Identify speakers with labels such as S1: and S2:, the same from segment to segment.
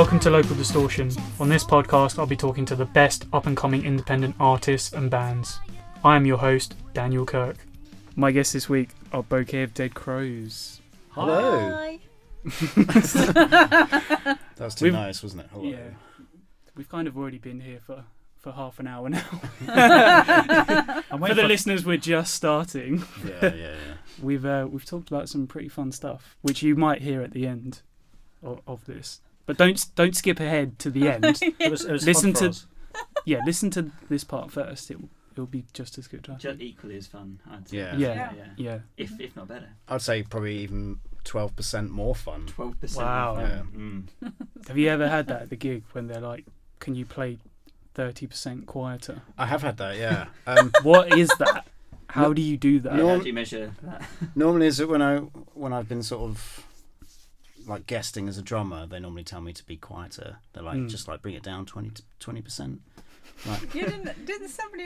S1: Welcome to Local Distortion. On this podcast, I'll be talking to the best up-and-coming independent artists and bands. I am your host, Daniel Kirk. My guests this week are Bouquet of Dead Crows.
S2: Hello.
S3: Hi.
S2: That was too nice, wasn't it? Hello.
S1: Yeah, we've kind of already been here for half an hour now. For the listeners, we're just starting.
S2: Yeah.
S1: We've talked about some pretty fun stuff, which you might hear at the end of this. But don't skip ahead to the end.
S4: It was
S1: listen
S4: fun
S1: to
S4: for us.
S1: listen to this part first. It'll be just as good.
S4: Just equally as fun, I'd say.
S1: Yeah.
S4: If not better.
S2: I'd say probably even 12% more fun.
S4: 12%.
S1: Wow.
S4: Fun.
S1: Have you ever had that at the gig when they're like, "Can you play 30% quieter?"
S2: I have had that, yeah.
S1: What is that? How do you do that?
S4: How do you measure that?
S2: Normally, is it when I've been sort of like guesting as a drummer, they normally tell me to be quieter. They're like, just like bring it down 20%. Like,
S3: Didn't somebody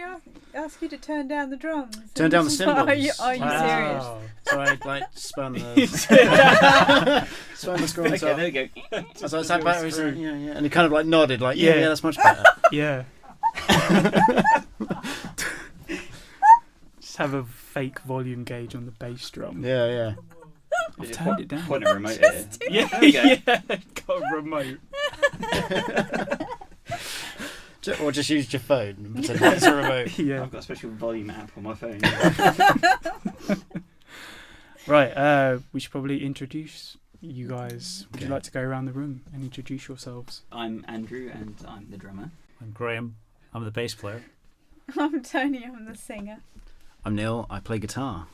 S3: ask you to turn down the drums?
S2: Turn down the cymbals.
S3: Are you serious?
S1: Wow.
S2: so I like spun the screws
S4: Okay,
S2: up.
S4: there you go.
S2: As I was like, better, is it? Yeah. And he kind of like nodded, like,
S1: Yeah.
S2: yeah, that's much better.
S1: Yeah. Just have a fake volume gauge on the bass drum.
S2: Yeah.
S1: I've turned it down.
S4: Point a remote here.
S1: Yeah,
S4: There you go.
S1: got a remote.
S2: Or just use your phone and pretend it's a remote.
S1: Yeah.
S4: I've got a special volume app on my phone.
S1: Right. We should probably introduce you guys. Would you
S2: Okay.
S1: like to go around the room and introduce yourselves?
S4: I'm Andrew and I'm the drummer.
S5: I'm Graham. I'm the bass player.
S3: I'm Tony, I'm the singer.
S2: I'm Neil, I play guitar.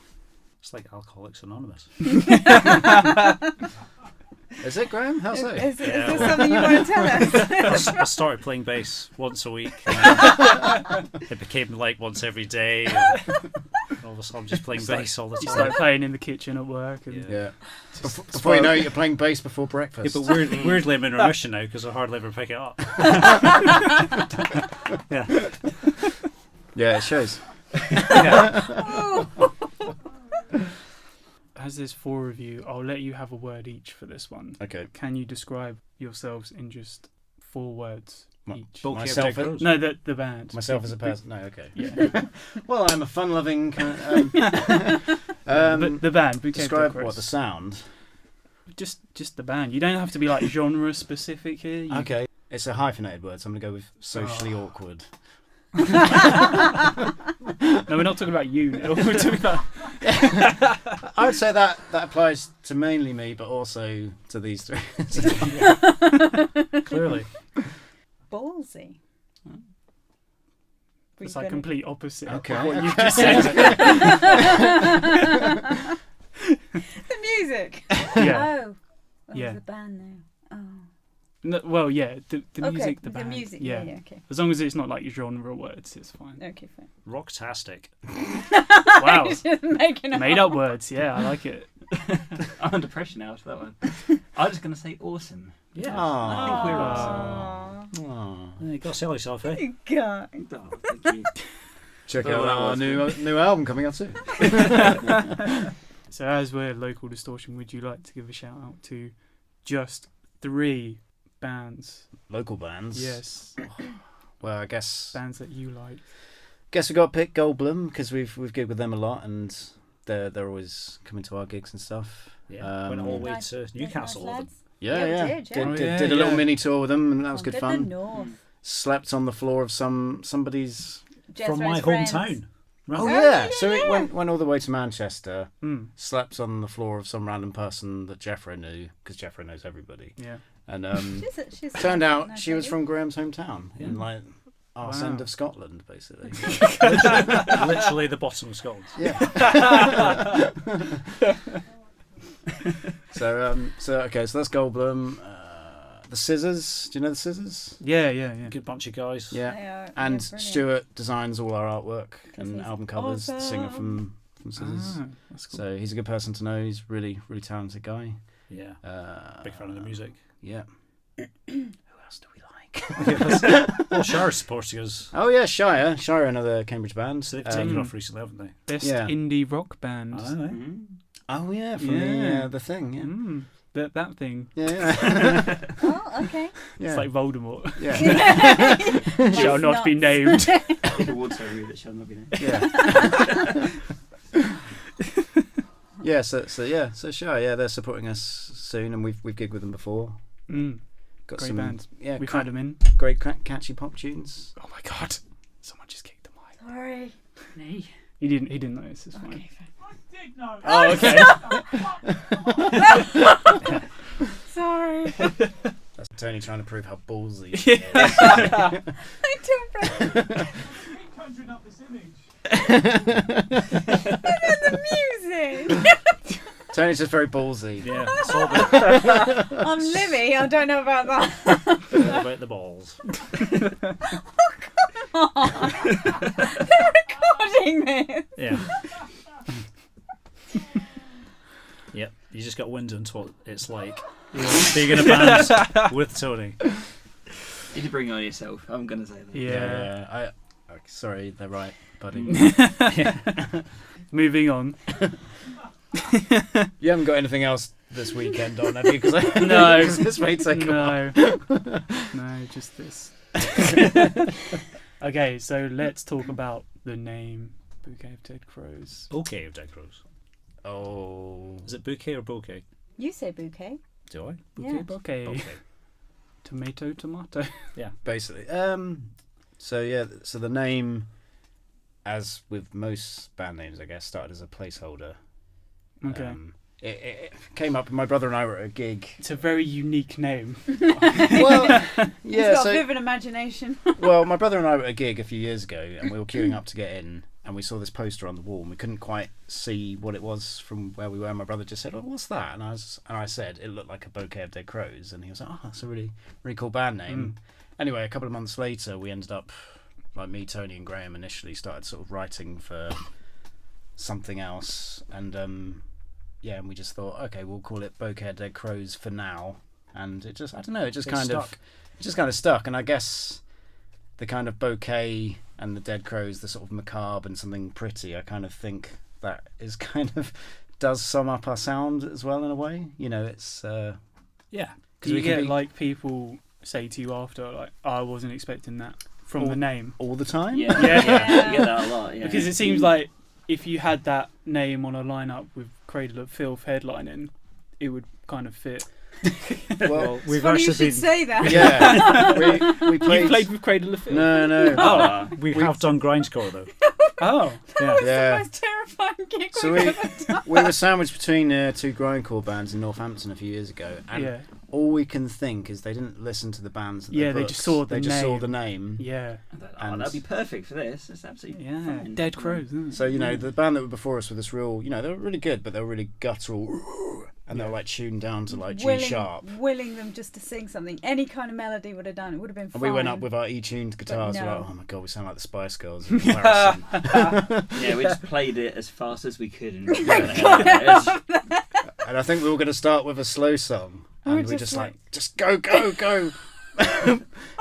S5: It's like Alcoholics Anonymous.
S2: Is it, Graham? How so?
S3: Is
S5: Yeah,
S3: there
S5: well-
S3: something you want to tell us?
S5: I started playing bass once a week. And it became like once every day. And all of a sudden, I'm just playing bass all the
S1: You
S5: time.
S1: start playing in the kitchen at work. And
S2: Yeah. Before you know it, you're playing bass before
S5: Yeah,
S2: breakfast.
S5: but weirdly, I'm in remission now because I hardly ever pick it up.
S2: Yeah, it shows.
S1: As there's four of you, I'll let you have a word each for this one.
S2: Okay.
S1: Can you describe yourselves in just 4 words each?
S5: Bouquet of
S2: Myself
S5: Dead Crows.
S1: No, the band.
S2: Myself as a person. No, okay.
S1: Yeah.
S2: Well, I'm a fun-loving kind
S1: The band. Bouquet of
S2: describe
S1: Dead
S2: what the
S1: Crows.
S2: sound.
S1: Just the band. You don't have to be like genre specific here. You-
S2: Okay. It's a hyphenated word, so I'm going to go with socially awkward.
S1: No, we're not talking about you. No. We're talking about.
S2: I would say that applies to mainly me, but also to these three.
S5: Clearly.
S3: Ballsy.
S1: It's like complete opposite
S2: Okay.
S1: of what you've just said.
S3: The music.
S1: Yeah.
S3: Oh,
S1: Yeah.
S3: the band now. Oh.
S1: No, well, yeah. The
S3: Okay,
S1: music, the band.
S3: music.
S1: Yeah.
S3: Yeah. Okay.
S1: As long as it's not like genre words, it's fine.
S3: Okay, fine.
S5: Rocktastic.
S1: Wow.
S3: Just making up.
S1: Made up words. Yeah, I like it.
S4: I'm under pressure now after that one. I'm just going to say awesome.
S5: Yeah.
S4: I think we're
S3: Aww.
S2: Aw.
S5: You got to sell yourself, eh?
S3: You got.
S4: Oh, thank you.
S2: Check
S4: Oh,
S2: out
S4: that
S2: our
S4: was
S2: new album coming out soon.
S1: So as we're Local Distortion, would you like to give a shout out to just 3 bands?
S2: Local bands.
S1: Yes,
S2: Well, I guess
S1: bands that you like.
S2: we got to pick Goldblum because we've gigged with them a lot, and they're always coming to our gigs and stuff.
S5: Yeah. Went all the way
S3: Nice-
S5: to Newcastle.
S3: nice
S5: with them.
S3: lads.
S2: Yeah.
S3: Yeah, we did, yeah.
S1: Oh, yeah,
S2: Did a little
S1: yeah.
S2: mini tour with them, and that was good
S3: From
S2: fun.
S3: the north.
S2: Slept on the floor of somebody's.
S5: From my
S3: Jethro's friends.
S5: hometown. Right.
S2: Oh
S3: yeah,
S2: yeah.
S3: yeah,
S2: So it
S3: yeah.
S2: went all the way to Manchester.
S1: Mm,
S2: Slept on the floor of some random person that Jeffro knew, because Jeffro knows everybody.
S1: yeah.
S2: And
S3: She's
S2: turned out
S3: nice
S2: she was
S3: lady.
S2: from Graham's hometown in
S5: Yeah.
S2: like arse
S1: Wow.
S2: end of Scotland, basically.
S5: Literally the bottom of Scotland.
S2: Yeah. So that's Goldblum. The Scissors. Do you know the Scissors?
S1: Yeah.
S5: Good bunch of guys.
S2: Yeah.
S3: They are-
S2: And
S3: they're brilliant.
S2: Stuart designs all our artwork and
S3: he's
S2: album covers. The singer
S3: awesome.
S2: from Scissors.
S1: Ah, that's cool.
S2: So he's a good person to know. He's really talented guy.
S5: Yeah.
S2: Uh,
S5: Big fan of the music.
S2: Yeah. Who else do we like?
S5: Well, Shara's supporting us.
S2: Oh yeah, Shire, another Cambridge band.
S5: So they've taken off recently, haven't they?
S1: Best
S2: yeah.
S1: indie rock band.
S5: I know.
S4: Mm.
S2: Oh yeah, from
S1: Yeah.
S2: the thing. Yeah.
S1: Mm. That thing.
S2: Yeah.
S3: Oh, okay.
S2: Yeah.
S1: It's like Voldemort.
S2: yeah.
S1: Shall not be named.
S4: The water room that shall not be named.
S2: Yeah. Yeah. So sure. Yeah, they're supporting us soon, and we've gigged with them before.
S1: Mm.
S2: Got
S1: Great
S2: some
S1: bands.
S2: Yeah,
S1: We've had them in.
S2: great catchy pop tunes.
S1: Oh my god! Someone just kicked the mic.
S3: Sorry.
S4: Nee.
S1: He didn't notice. It's fine.
S3: Okay, fine.
S1: Oh, okay.
S3: Sorry.
S2: That's Tony trying to prove how ballsy.
S3: I don't
S6: Conjuring up this image.
S3: the music.
S2: Tony's just very ballsy.
S5: Yeah, it's all
S3: I'm Libby. I don't know about that.
S5: about the balls.
S3: Come on. They're recording this.
S5: Yeah. Yep, you just got wind into what it's like being in a band with Tony.
S4: You did bring it on yourself. I'm gonna say that.
S1: Yeah.
S2: Sorry, they're right, buddy.
S1: Moving on.
S2: You haven't got anything else this weekend on, have you? Because
S1: No.
S2: this may take a while.
S1: No, just this. Okay, so let's talk about the name Bouquet of Dead Crows.
S5: Bouquet of Dead Crows.
S2: Oh,
S5: Is it bouquet or bouquet?
S3: You say bouquet.
S5: Do I?
S3: Yeah.
S1: Bouquet.
S5: Bouquet.
S1: Tomato.
S2: basically. So the name, as with most band names, I guess, started as a placeholder.
S1: Okay.
S2: It came up. My brother and I were at a gig.
S1: It's a very unique name.
S2: Well,
S3: He's
S2: yeah.
S3: got
S2: So
S3: a vivid imagination.
S2: well, my brother and I were at a gig a few years ago, and we were queuing up to get in, and we saw this poster on the wall, and we couldn't quite see what it was from where we were. My brother just said, "Oh, what's that?" And I said, "It looked like a Bouquet of Dead Crows," and he was like, "Oh, that's a really, really cool band name." Anyway, a couple of months later, we ended up, like me, Tony, and Graham initially started sort of writing for something else, and and we just thought, okay, we'll call it Bouquet of Dead Crows for now, and it just, I don't know, it just kind of stuck, and I guess the kind of bouquet and the dead crows, the sort of macabre and something pretty, I kind of think that is kind of does sum up our sound as well in a way. You know, it's
S1: Yeah.
S2: because
S1: Do
S2: we
S1: you get
S2: can be
S1: like people say to you after, like, oh, I wasn't expecting that from the name?
S2: all the time.
S4: Yeah.
S1: Yeah.
S4: You get that a lot. Yeah.
S1: Because it seems like if you had that name on a lineup with Cradle of Filth headlining, it would kind of fit.
S2: Well,
S5: We've
S3: Funny you
S5: actually
S3: should
S5: been.
S3: say that.
S2: yeah, we
S1: You
S2: played.
S1: played with Cradle of Filth?
S2: No.
S5: Oh, we have done grindcore though.
S1: Oh, yeah.
S3: That was
S2: Yeah.
S3: the most terrifying gig
S2: So
S3: we've
S2: we
S3: ever done.
S2: we were sandwiched between two grindcore bands in Northampton a few years ago, and
S1: Yeah.
S2: all we can think is they didn't listen to the bands. That
S1: Yeah, they
S2: booked.
S1: just saw the
S2: They just saw
S1: name.
S2: the name.
S1: Yeah.
S4: I thought,
S2: and-
S4: that'd be perfect for this. It's absolutely
S1: Yeah.
S4: fine.
S1: Dead Crows, isn't it?
S2: So, you know, the band that were before us were this real, you know, they were really good, but they were really guttural, and they were like tuned down to like G sharp.
S3: Willing them just to sing something. Any kind of melody would have done. It would have been
S2: And
S3: fine.
S2: we went up with our E-tuned guitars.
S3: no.
S2: We're like, oh my god, we sound like the Spice Girls. It's embarrassing.
S4: Yeah, we just played it as fast as we could. And
S2: And I think we were going to start with a slow song,
S3: We were
S2: and we
S3: just
S2: just like, just go.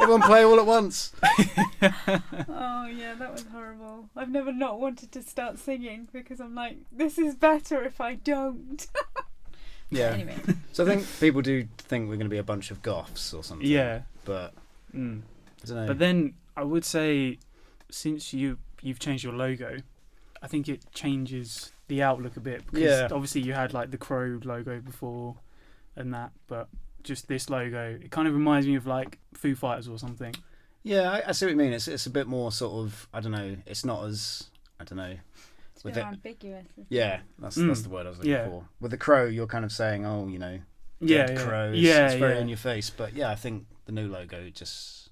S2: Everyone play all at once.
S3: Oh yeah, that was horrible. I've never not wanted to start singing because I'm like, this is better if I don't.
S2: Yeah.
S3: Anyway,
S2: So I think people do think we're going to be a bunch of goths or something.
S1: Yeah.
S2: But
S1: Mm.
S2: I don't know.
S1: But then I would say, since you've changed your logo, I think it changes the outlook a bit. Because
S2: Yeah.
S1: obviously you had like the Crow logo before and that, but just this logo, it kind of reminds me of like Foo Fighters or something.
S2: Yeah, I see what you mean. It's a bit more sort of, I don't know, it's not as, I don't know.
S3: it's
S2: With
S3: been
S2: it-
S3: ambiguous. isn't it?
S2: Yeah, that's the word I was looking
S1: Yeah.
S2: for. With the Crow, you're kind of saying, oh, you know,
S1: Yeah,
S2: dead
S1: yeah.
S2: crows.
S1: Yeah,
S2: it's very
S1: yeah.
S2: in your face. But yeah, I think the new logo just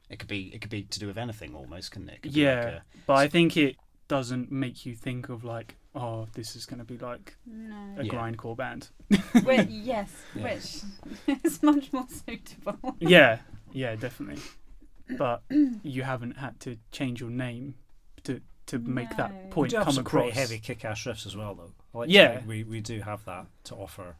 S2: it could be to do with anything almost, couldn't it? It could be
S1: Yeah.
S2: like
S1: But I think it doesn't make you think of like, oh, this is going to be like
S3: No.
S1: a
S2: Yeah.
S1: grindcore band.
S3: Yes,
S2: Yeah.
S3: which is much more suitable.
S1: Yeah, definitely. But you haven't had to change your name to make
S3: No.
S1: that
S5: We
S1: point
S5: do have
S1: come
S5: some
S1: across.
S5: pretty heavy kick-ass riffs as well, though. I like to
S1: Yeah.
S5: think we do have that to offer.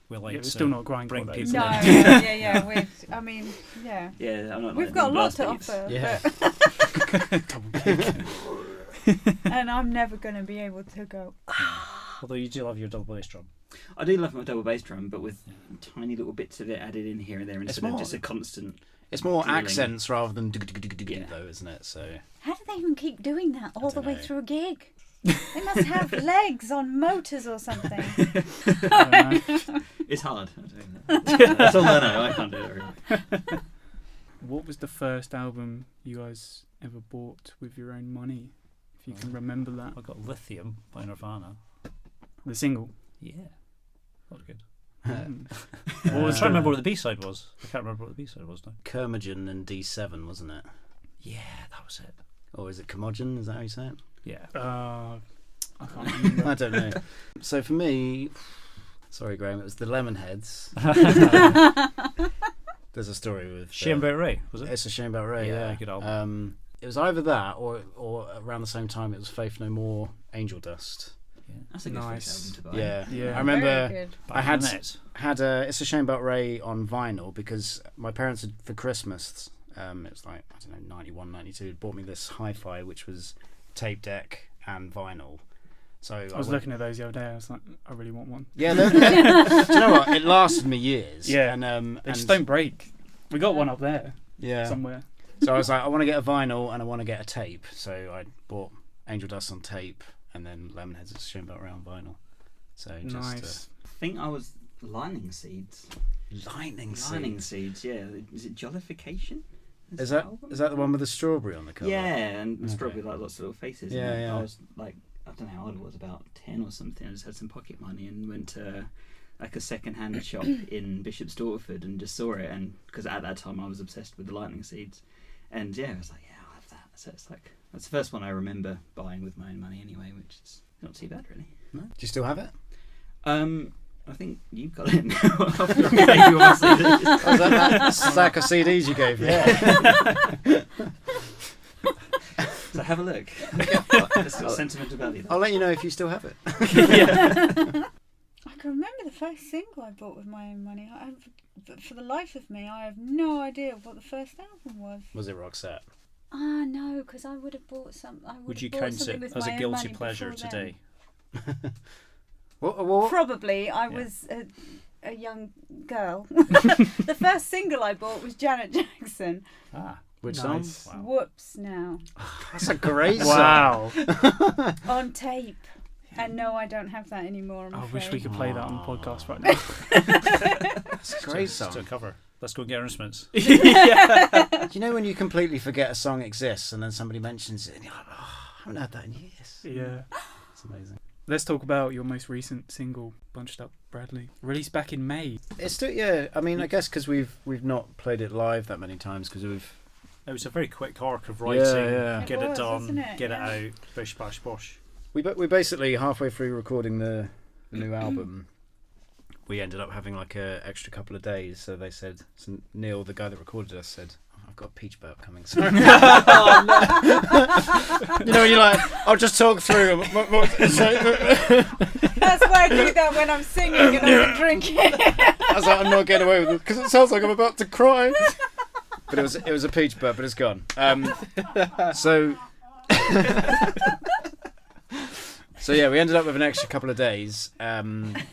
S5: We like
S1: Yeah, it's
S5: to
S1: still not grindcore
S5: bring
S1: though.
S5: people
S3: No,
S5: in.
S3: yeah. I mean, yeah.
S4: yeah, I'm not
S3: We've
S4: like
S3: got a lot
S4: blast
S3: to
S4: beats.
S3: offer,
S2: Yeah.
S3: and I'm never going to be able to go.
S5: Although you do love your double bass drum.
S4: I do love my double bass drum, but with tiny little bits of it added in here and there instead of
S2: more-
S4: just a constant.
S2: It's more
S4: Drilling.
S2: accents rather than
S4: Yeah.
S2: though, isn't it? So
S3: How do they even keep doing that all the
S2: don't
S3: way
S2: know.
S3: through a gig? They must have legs on motors or something.
S4: It's hard. I'm doing that. That's all I know. I can't do it very well.
S1: What was the first album you guys ever bought with your own money? If you can remember that.
S5: I got Lithium by Nirvana.
S1: The single.
S5: Yeah. That was good.
S1: Mm.
S5: I was trying to remember what the B-side was. I can't remember what the B-side was now.
S2: Curmudgeon and D7, wasn't it?
S5: Yeah, that was it.
S2: Or is it Curmudgeon? Is that how you say it?
S5: Yeah.
S1: I can't remember.
S2: I don't know. So for me, sorry Graham, it was the Lemonheads. There's a story with
S5: Shame About Ray, was it?
S2: It's a Shame About Ray.
S5: Yeah,
S2: Yeah,
S5: good album.
S2: It was either that or around the same time it was Faith No More, Angel Dust.
S4: That's a good
S1: Nice.
S4: first album to buy.
S2: Yeah,
S1: Yeah.
S2: I remember.
S3: Very good.
S2: I had
S5: Net.
S2: It's a Shame About Ray on vinyl because my parents had, for Christmas, it was like, I don't know, 91, 92, had bought me this hi-fi which was tape deck and vinyl. So
S1: I was looking at those the other day. I was like, I really want one.
S2: Yeah, do you know what? It lasted me years.
S1: Yeah.
S2: And
S1: They just don't break. We got one up there
S2: Yeah.
S1: somewhere.
S2: So I was like, I want to get a vinyl and I want to get a tape. So I bought Angel Dust on tape and then Lemonheads is Shame About Ray on vinyl. So just
S1: Nice.
S4: I think I was Lightning Seeds.
S2: Lightning
S4: Lightning
S2: Seeds.
S4: Seeds, yeah. Is it Jollification?
S2: Is
S4: the
S2: that
S4: album?
S2: is that the one with the strawberry on the cover?
S4: Yeah, and
S2: Okay.
S4: strawberry like lots of little faces.
S2: Yeah,
S4: and
S2: yeah.
S4: I was like, I don't know how old I was, about 10 or something. I just had some pocket money and went to like a second-hand shop in Bishop's Stortford and just saw it. And because at that time I was obsessed with the Lightning Seeds, and yeah, I was like, yeah, I'll have that. So it's like that's the first one I remember buying with my own money anyway, which is not too bad really.
S2: No? Do you still have it?
S4: I think you've got it now. After everything you want to say.
S2: Was that stack of CDs you gave me?
S4: So have a look. It's got sentimental value.
S2: I'll let you know if you still have it.
S3: I can remember the first single I bought with my own money. But for the life of me, I have no idea what the first album was.
S2: Was it Roxette?
S3: No, because I would have bought some.
S5: Would you count it as a guilty pleasure today?
S2: What?
S3: Probably. I was a young girl. The first single I bought was Janet Jackson.
S5: Ah.
S2: Which
S1: Nice.
S2: song?
S5: Wow.
S3: Whoops now.
S2: That's a great
S1: Wow.
S3: On tape. And no, I don't have that anymore. I'm
S1: I
S3: afraid.
S1: wish we could play that on the podcast right now.
S2: That's a great
S5: Just a
S2: song.
S5: cover. Let's go and get our instruments.
S2: Do you know when you completely forget a song exists and then somebody mentions it and you're like, oh, I haven't heard that in years.
S1: Yeah.
S2: It's amazing.
S1: Let's talk about your most recent single, Bunched Up Bradley, released back in May.
S2: It's still, yeah. I mean, I guess because we've not played it live that many times because we've.
S5: It was a very quick arc of writing,
S2: Yeah.
S5: get
S3: It
S5: it
S3: was,
S5: done,
S3: wasn't it?
S5: get
S3: Yeah.
S5: it out, bish bash bosh.
S2: We basically halfway through recording the new album, we ended up having like a extra couple of days. So they said, so Neil, the guy that recorded us, said, oh, "I've got a peach burp coming." Sorry. You know, when you're like, I'll just talk through.
S3: That's why I do that when I'm singing and I'm drinking.
S2: I was like, I'm not getting away with it because it sounds like I'm about to cry. But it was a peach burp, but it's gone. So yeah, we ended up with an extra couple of days, and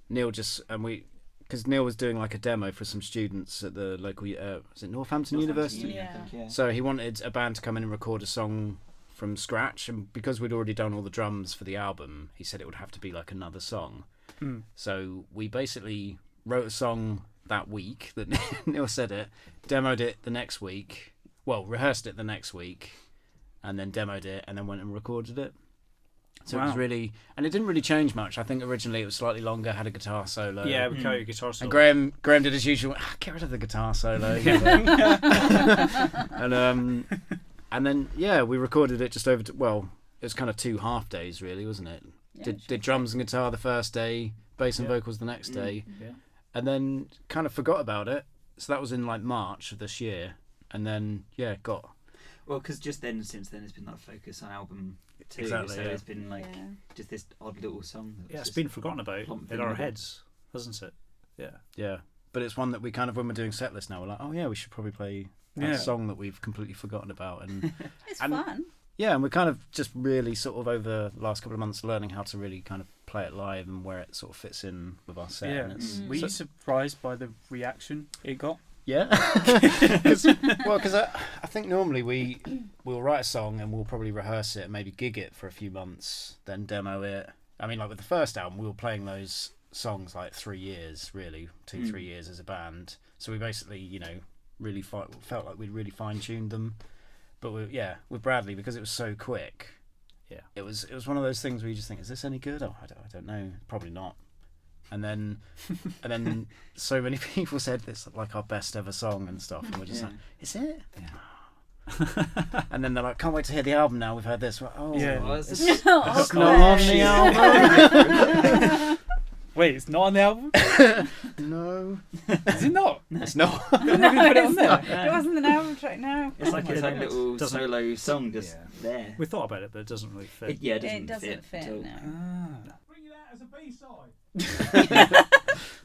S2: Neil because Neil was doing like a demo for some students at the local, was it Northampton University?
S4: Uni, I think, yeah.
S2: So he wanted a band to come in and record a song from scratch, and because we'd already done all the drums for the album, he said it would have to be like another song.
S1: Mm.
S2: So we basically wrote a song that week that Neil said it, demoed it the next week, rehearsed it the next week, and then demoed it, and then went and recorded it. So it was
S1: Wow.
S2: really, and it didn't really change much. I think originally it was slightly longer, had a guitar solo.
S5: Yeah, we carry a guitar solo.
S2: And Graham did his usual, get rid of the guitar solo. And then we recorded it just over. It was kind of 2 half days, really, wasn't it?
S3: Yeah,
S2: Did drums and guitar the first day, bass and vocals the next day,
S5: Yeah.
S2: and then kind of forgot about it. So that was in like March of this year, and then got.
S4: Well, because since then, it's been that focus on album 2.
S2: Exactly,
S4: So
S2: yeah.
S4: it's been like just this odd little song.
S5: Yeah, it's been forgotten about in our heads, hasn't it? Yeah.
S2: Yeah, but it's one that we kind of, when we're doing set list now, we're like, oh yeah, we should probably play that
S1: Yeah.
S2: song that we've completely forgotten about, and
S3: It's
S2: And-
S3: fun.
S2: Yeah, and we're kind of just really sort of over the last couple of months learning how to really kind of play it live and where it sort of fits in with our set.
S1: Yeah.
S2: And it's,
S1: Were you surprised by the reaction it got?
S2: Yeah, because I think normally we'll write a song and we'll probably rehearse it, maybe gig it for a few months, then demo it. I mean, like with the first album, we were playing those songs like 3 years, really, 2-3 years as a band. So we basically, you know, really felt like we'd really fine-tuned them. But with Bradley, because it was so quick, it was one of those things where you just think, is this any good? Oh, I don't know, probably not. And then so many people said this like our best ever song and stuff, and we're just like, is it? Yeah. And then they're like, can't wait to hear the album now. We've heard this. We're,
S1: It's
S2: not on the album.
S1: Wait, it's not on the album?
S2: No.
S1: Is it not?
S2: It's not.
S1: They never put it on there.
S3: It wasn't an album track now.
S4: It's like its own little
S5: doesn't-
S4: solo song just there.
S5: We thought about it, but it doesn't really fit.
S4: It doesn't
S3: It doesn't fit,
S4: at all.
S3: no.
S6: Bring it out as a B-side.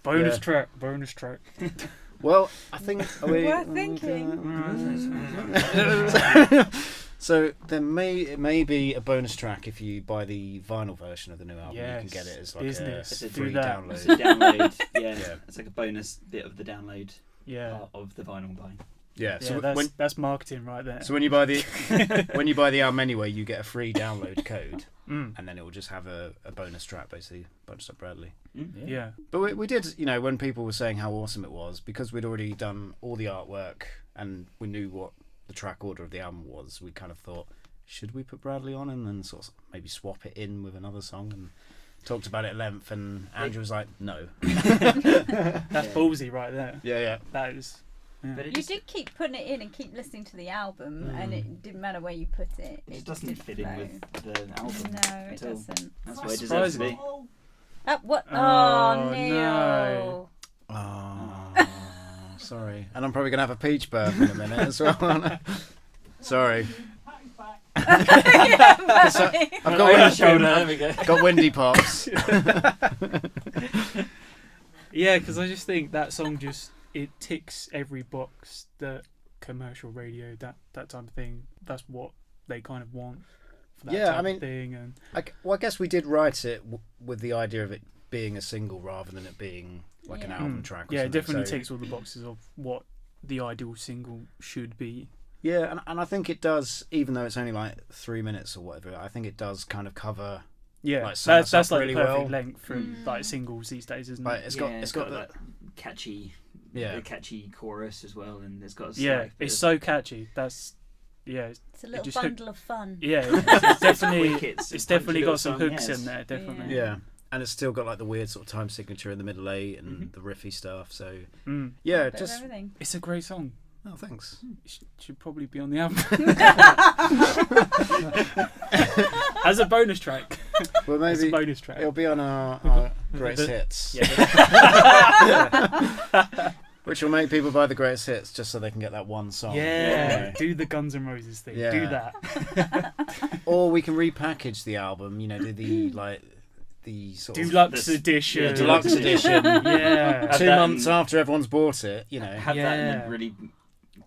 S1: Bonus
S2: Yeah.
S1: track.
S2: Well, I think
S3: Worth thinking.
S2: So there may be a bonus track if you buy the vinyl version of the new album. You can
S1: Yes,
S2: get it as like
S1: business.
S2: a
S1: Do
S2: free
S1: that.
S4: It's
S2: download.
S4: a download. Yeah.
S2: Yeah.
S4: It's like a bonus bit of the download
S1: Yeah.
S4: part of the vinyl buying.
S2: Yeah. So
S1: Yeah,
S2: when
S1: that's marketing right there.
S2: when you buy the album anyway, you get a free download code,
S1: Mm.
S2: and then it will just have a bonus track, basically bonus track Bradley.
S1: Yeah.
S2: But we did, you know, when people were saying how awesome it was, because we'd already done all the artwork and we knew what the track order of the album was, we kind of thought, should we put Bradley on and then sort of maybe swap it in with another song, and talked about it at length, and Andrew was like, no.
S1: That's ballsy right there.
S2: Yeah.
S1: That is. Yeah.
S4: But it
S3: You
S4: just,
S3: did keep putting it in and keep listening to the album, and it didn't matter where you put it.
S4: it just
S3: just
S4: doesn't
S3: did
S4: fit in
S3: flow.
S4: with the album.
S3: No, it
S4: at all.
S3: doesn't.
S4: That's why it deserves to be.
S6: Oh,
S3: What?
S1: Oh,
S3: Oh, Neil.
S1: no.
S2: Oh, sorry. And I'm probably going to have a peach burp in a minute as well, aren't I? Sorry.
S6: Patty's back.
S2: I've got
S4: Shoulder, there we go.
S2: got windy pops.
S1: Yeah, because I just think that song it ticks every box that commercial radio, that type of thing. That's what they kind of want for that
S2: Yeah,
S1: type
S2: I mean,
S1: of thing. And
S2: I guess we did write it with the idea of it being a single rather than it being like an
S3: Yeah.
S2: album track. Or
S1: yeah, it
S2: something.
S1: definitely
S2: So-
S1: ticks all the boxes of what the ideal single should be.
S2: Yeah, and I think it does, even though it's only like 3 minutes or whatever. I think it does kind of cover.
S1: Yeah,
S2: Like, sum us
S1: that's
S2: up
S1: like
S2: really
S1: the perfect
S2: well.
S1: length for like singles these days, isn't
S2: Like
S1: it?
S2: it's got the,
S4: that catchy,
S2: Yeah.
S4: the catchy chorus as well, and it's got a
S1: Yeah,
S4: slight bit
S1: it's
S4: of-
S1: so catchy. That's
S3: It's a little
S1: just
S3: bundle of fun.
S1: yeah, it's definitely
S4: quick, it's
S1: it's
S4: a
S1: definitely
S4: punchy
S1: got
S4: little
S1: some
S4: song,
S1: hooks
S4: yes.
S1: in there, definitely.
S2: yeah, and it's still got like the weird sort of time signature in the middle 8 and the riffy stuff. So
S1: Mm.
S2: yeah,
S3: Bit of
S2: just
S3: everything.
S1: It's a great song.
S2: oh thanks.
S1: It should probably be on the album as a bonus track.
S2: Well,
S1: As a
S2: maybe
S1: bonus track.
S2: it'll be on our greatest hits.
S1: Yeah.
S2: Which will make people buy the greatest hits just so they can get that one song.
S1: Yeah, do the Guns N' Roses thing.
S2: Yeah.
S1: Do that.
S2: Or we can repackage the album, you know, do the like the sort of
S1: Deluxe
S4: this-
S1: edition.
S4: yeah,
S2: deluxe edition.
S1: Yeah.
S2: 2
S4: that
S2: months
S4: in-
S2: after everyone's bought it, you know.
S4: have that in
S1: Yeah.
S4: the really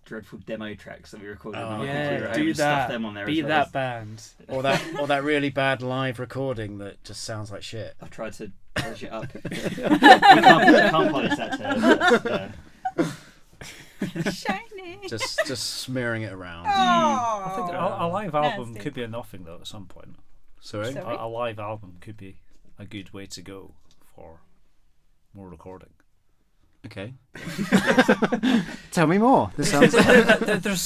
S4: dreadful demo tracks that we recorded.
S2: Oh,
S4: on our
S1: Yeah,
S4: computer at
S1: do
S4: home and stuff
S1: that.
S4: them on there
S1: Be
S4: as well.
S1: that band.
S2: Or that really bad live recording that just sounds like shit.
S4: I've tried to polish it up. I can't polish that tail.
S3: Shiny.
S2: Just smearing it around.
S3: Oh.
S5: I think a live album
S3: Nasty.
S5: could be a nothing though at some point.
S2: Sorry?
S3: Sorry?
S5: A live album could be a good way to go for more recording.
S2: Okay. Tell me more. This sounds.
S5: there's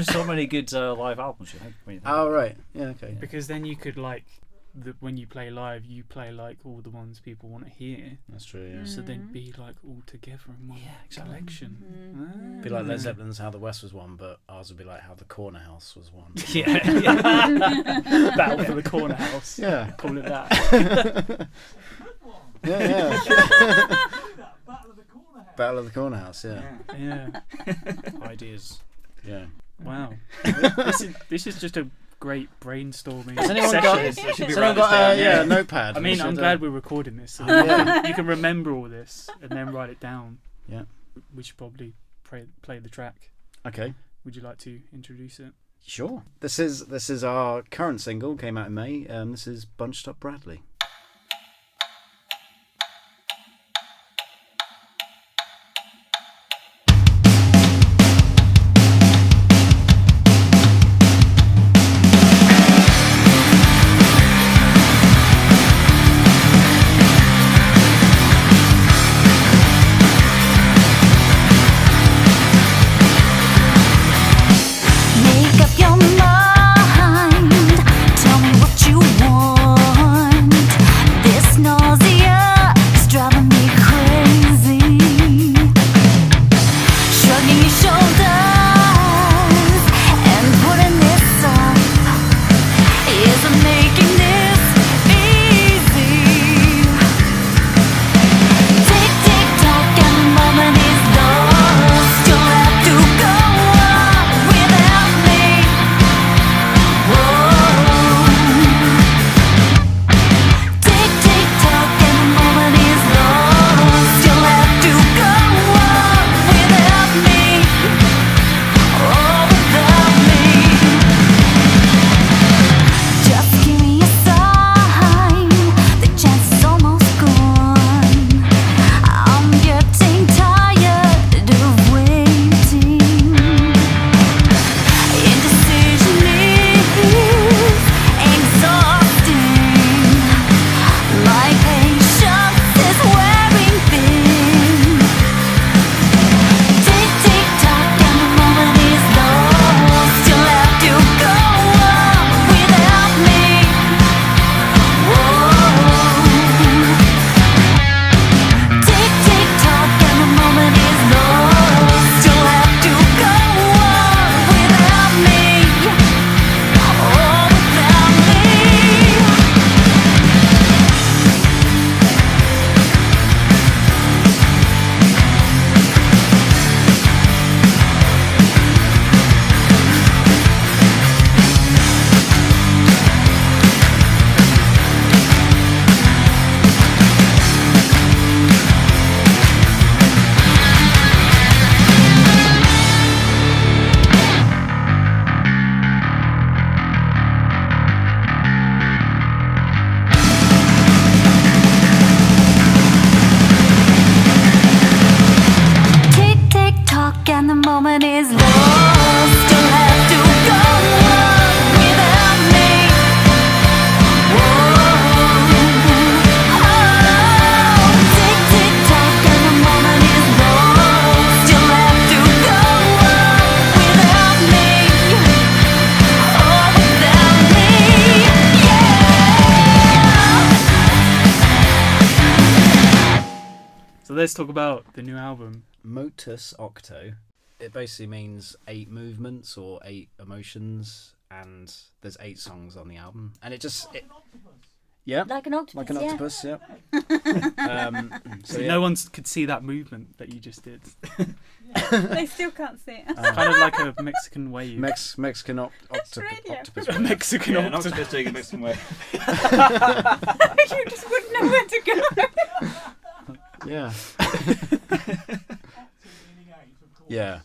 S5: so many good live albums. You think? When you think
S2: Oh
S5: about it.
S2: right. Yeah. Okay.
S1: Because then you could like, when you play live, you play like all the ones people want to hear.
S2: That's true. Yeah.
S1: So then be like all together in one
S5: exactly.
S1: collection.
S2: Be like Led Zeppelin's "How the West Was Won," but ours would be like "How the Corner House Was Won."
S5: Yeah.
S1: Battle for the Corner House.
S2: Yeah.
S1: Call it that.
S2: Yeah.
S6: Battle of the Corner House.
S2: Battle of the Corner House. Yeah.
S1: Yeah.
S5: Ideas.
S2: Yeah.
S1: Wow. This is just a great brainstorming
S2: Has anyone
S1: session.
S2: got?
S4: Yes, I should be
S2: Has anyone
S4: writing this
S2: got
S4: down,
S2: yeah,
S4: yeah.
S2: notepad?
S1: I mean,
S2: We
S1: I'm
S2: should,
S1: glad we're recording this so
S2: Yeah.
S1: you can remember all this and then write it down.
S2: Yeah.
S1: We should probably play the track.
S2: Okay.
S1: Would you like to introduce it?
S2: Sure. This is our current single, came out in May. This is Bunched Up Bradley.
S7: Make up your mind. Tell me what you want. This nausea is driving me crazy. Shrugging your shoulders and putting this off isn't making this easy. Tick, tick, tock, and the moment is lost. You'll have to go on without me. Whoa. Tick, tick, tock, and the moment is lost. You'll have to go on without me. Oh, without me. Just give me a sign. The chance is almost gone. I'm getting tired of waiting. Indecision is exhausting. My patience is wearing thin. Tick, tick, tock, and the moment is lost. You'll have to go on without me. Whoa. Tick, tick, tock, and the moment is lost. You'll have to go on without me. Oh, without me. Tick, tick, tock, and the moment is lost. You'll have to go on without me. Whoa. Oh, tick, tick, tock, and the moment is lost. You'll have to go on without me. Oh, without me. Yeah.
S1: So let's talk about the new album.
S2: Motus Octo. It basically means 8 movements or 8 emotions, and there's 8 songs on the album. And it just... yeah,
S7: Like an octopus.
S2: like an octopus, yeah.
S1: So no one could see that movement that you just did.
S3: They still can't see it.
S1: Kind of like a Mexican wave.
S2: Mexican
S3: radio.
S2: octopus.
S1: A Mexican
S4: Yeah, an
S1: octopus.
S4: octopus doing a Mexican way.
S3: You just wouldn't know where to go.
S2: Yeah. Yeah.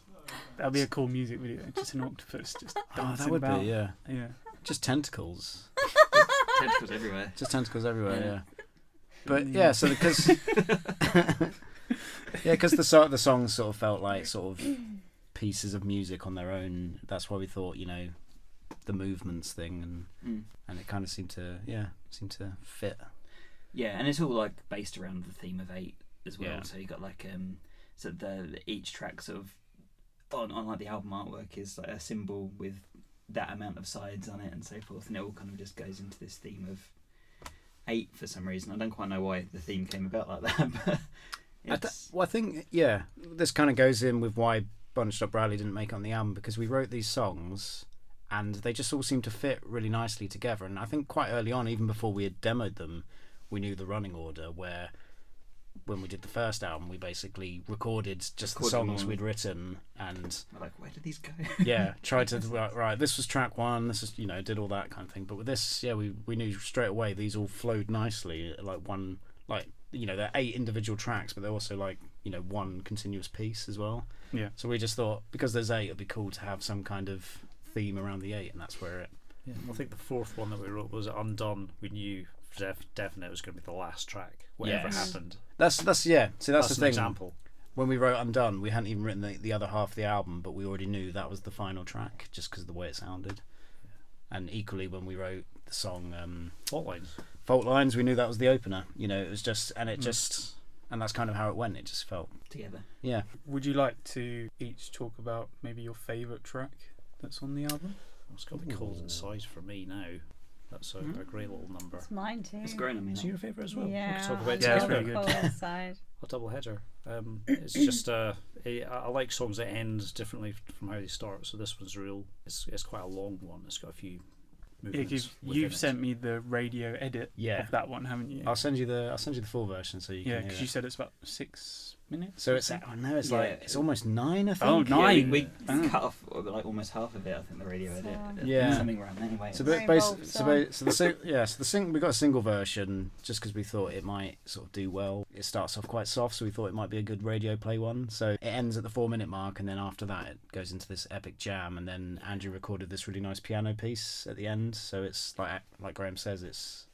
S1: That'd be a cool music video. Just an octopus just
S2: Oh,
S1: dancing
S2: that would
S1: about.
S2: be, yeah.
S1: Yeah.
S2: Just tentacles.
S4: Tentacles everywhere.
S2: Just tentacles everywhere,
S4: Yeah.
S2: yeah. But yeah, so because the songs sort of felt like sort of pieces of music on their own. That's why we thought, the movements thing, and it kind of seemed to fit.
S4: Yeah, and it's all like based around the theme of 8 as well.
S2: Yeah.
S4: So you got like so each track sort of on like the album artwork is like a symbol with that amount of sides on it and so forth, and it all kind of just goes into this theme of 8 for some reason. I don't quite know why the theme came about like that, but
S2: I think this kind of goes in with why Bunched Up Bradley didn't make it on the album, because we wrote these songs and they just all seemed to fit really nicely together. And I think quite early on, even before we had demoed them, we knew the running order, where when we did the first album, we basically recorded just the songs we'd written, and
S4: we're like, where did these go?
S2: yeah, tried to right. This was track 1. This is did all that kind of thing. But with this, we knew straight away these all flowed nicely, like one, like they're 8 individual tracks, but they're also like one continuous piece as well.
S1: Yeah.
S2: So we just thought, because there's 8, it'd be cool to have some kind of theme around the 8, and that's where it.
S5: Yeah, I think the fourth one that we wrote was Undone. We knew for definite it was going to be the last track, whatever
S2: Yes.
S5: happened.
S2: That's yeah. See, that's the
S5: an
S2: thing.
S5: example.
S2: When we wrote Undone, we hadn't even written the other half of the album, but we already knew that was the final track just because of the way it sounded. And equally, when we wrote the song Fault Lines, we knew that was the opener. You know, it was just, and it just, and that's kind of how it went. It just felt
S4: together.
S2: Yeah.
S1: Would you like to each talk about maybe your favourite track that's on the album?
S5: It's got to be Cold Inside for me now. That's a great little number.
S3: It's mine too.
S4: It's grown on me.
S5: Is it your favourite as well?
S3: Yeah,
S5: We can talk about
S3: I
S5: it
S1: Yeah, it's
S5: together.
S1: really
S3: love
S1: good.
S3: Cold Inside.
S5: A double header. It's just I like songs that end differently from how they start. So this one's real. It's quite a long one. It's got a few
S1: Yeah,
S5: movements.
S1: you've sent me the radio edit of that one, haven't you?
S2: I'll send you the full version so you can.
S1: Yeah,
S2: hear
S1: because
S2: it.
S1: you said it's about 6 minutes.
S2: So it's I know it's like it's almost 9. I think.
S1: Oh,
S4: Yeah,
S1: 9.
S4: we cut off like almost half of it. I think the radio edit.
S2: Yeah.
S4: Something around that anyway.
S2: So,
S3: Very
S2: so
S3: involved
S2: the we got a single version just because we thought it might sort of do well. It starts off quite soft, so we thought it might be a good radio play one. So it ends at the 4-minute mark, and then after that it goes into this epic jam. And then Andrew recorded this really nice piano piece at the end. So it's like Graham says, it's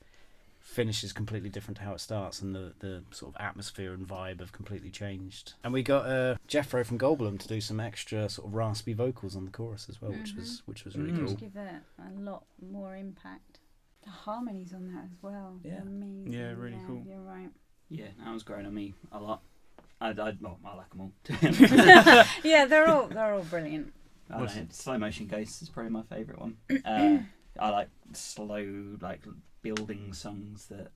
S2: finishes completely different to how it starts, and the sort of atmosphere and vibe have completely changed. And we got Jeffro from Goldblum to do some extra sort of raspy vocals on the chorus as well, which was really cool.
S3: Give it a lot more impact. The harmonies on that as well.
S5: Yeah.
S3: They're amazing.
S1: Yeah, really cool.
S3: You're right.
S4: Yeah, that was growing on me a lot. I like them all.
S3: Yeah, they're all brilliant.
S4: I don't know, Slow Motion Ghosts is probably my favourite one. I like slow, like building songs that